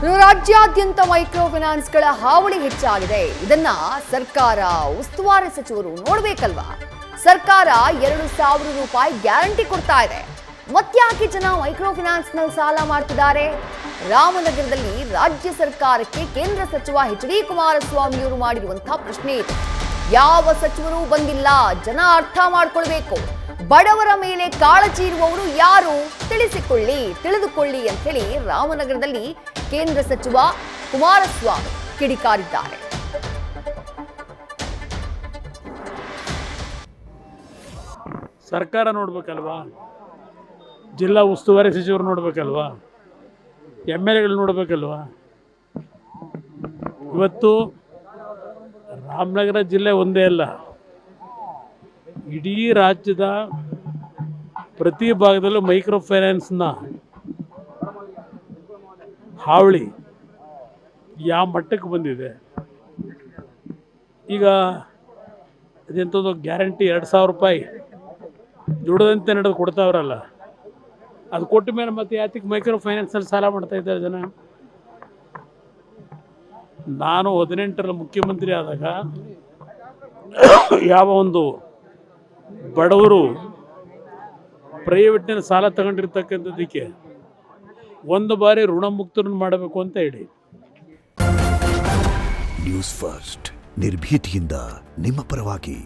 ರಾಜ್ಯಾದ್ಯಂತ ಮೈಕ್ರೋ ಫೈನಾನ್ಸ್ಗಳ ಹಾವಳಿ ಹೆಚ್ಚಾಗಿದೆ. ಇದನ್ನ ಸರ್ಕಾರ ಉಸ್ತುವಾರಿ ಸಚಿವರು ನೋಡ್ಬೇಕಲ್ವಾ? ಸರ್ಕಾರ 2,000 ರೂಪಾಯಿ ಗ್ಯಾರಂಟಿ ಕೊಡ್ತಾ ಇದೆ. ಮತ್ತ್ಯಾಕೆ ಜನ ಮೈಕ್ರೋ ಫೈನಾನ್ಸ್ ನಲ್ಲಿ ಸಾಲ ಮಾಡ್ತಿದ್ದಾರೆ? ರಾಮನಗರದಲ್ಲಿ ರಾಜ್ಯ ಸರ್ಕಾರಕ್ಕೆ ಕೇಂದ್ರ ಸಚಿವ ಎಚ್.ಡಿ. ಕುಮಾರಸ್ವಾಮಿ ಅವರು ಮಾಡಿರುವಂತಹ ಪ್ರಶ್ನೆ ಇದೆ. ಯಾವ ಸಚಿವರು ಬಂದಿಲ್ಲ, ಜನ ಅರ್ಥ ಮಾಡ್ಕೊಳ್ಬೇಕು. ಬಡವರ ಮೇಲೆ ಕಾಳಜಿ ಇರುವವರು ಯಾರು ತಿಳಿದುಕೊಳ್ಳಿ ಅಂತ ಹೇಳಿ ರಾಮನಗರದಲ್ಲಿ ಕೇಂದ್ರ ಸಚಿವ ಕುಮಾರಸ್ವಾಮಿ ಕಿಡಿಕಾರಿದ್ದಾರೆ. ಸರ್ಕಾರ ನೋಡ್ಬೇಕಲ್ವಾ, ಜಿಲ್ಲಾ ಉಸ್ತುವಾರಿ ಸಚಿವರು ನೋಡ್ಬೇಕಲ್ವಾ, MLAಗಳು ನೋಡ್ಬೇಕಲ್ವಾ. ಇವತ್ತು ರಾಮನಗರ ಜಿಲ್ಲೆ ಒಂದೇ ಅಲ್ಲ, ಇಡೀ ರಾಜ್ಯದ ಪ್ರತಿ ಭಾಗದಲ್ಲೂ ಮೈಕ್ರೋ ಫೈನಾನ್ಸ್ನ ಹಾವಳಿ ಯಾವ ಮಟ್ಟಕ್ಕೆ ಬಂದಿದೆ. ಈಗ ಅದೆಂಥದ್ದು ಗ್ಯಾರಂಟಿ 2,000 ರೂಪಾಯಿ ದುಡದಂತೆ ನಡೆದು ಕೊಡ್ತಾವ್ರಲ್ಲ, ಅದು ಕೊಟ್ಟ ಮೇಲೆ ಮತ್ತೆ ಯಾತಿಗೆ ಮೈಕ್ರೋ ಫೈನಾನ್ಸಲ್ಲಿ ಸಾಲ ಮಾಡ್ತಾ ಇದ್ದಾರೆ ಜನ? ನಾನು 18ರಲ್ಲಿ ಮುಖ್ಯಮಂತ್ರಿ ಆದಾಗ ಯಾವ ಒಂದು ಬಡವರು ಪ್ರೈವೇಟ್ನಲ್ಲಿ ಸಾಲ ತಗೊಂಡಿರ್ತಕ್ಕಂಥದ್ದಕ್ಕೆ ಒಂದು ಬಾರಿ ಋಣಮುಕ್ತರನ್ನು ಮಾಡಬೇಕು ಅಂತ ಹೇಳಿ. ನ್ಯೂಸ್ ಫಸ್ಟ್ ನಿರ್ಭೀತಿಯಿಂದ ನಿಮ್ಮ ಪರವಾಗಿ.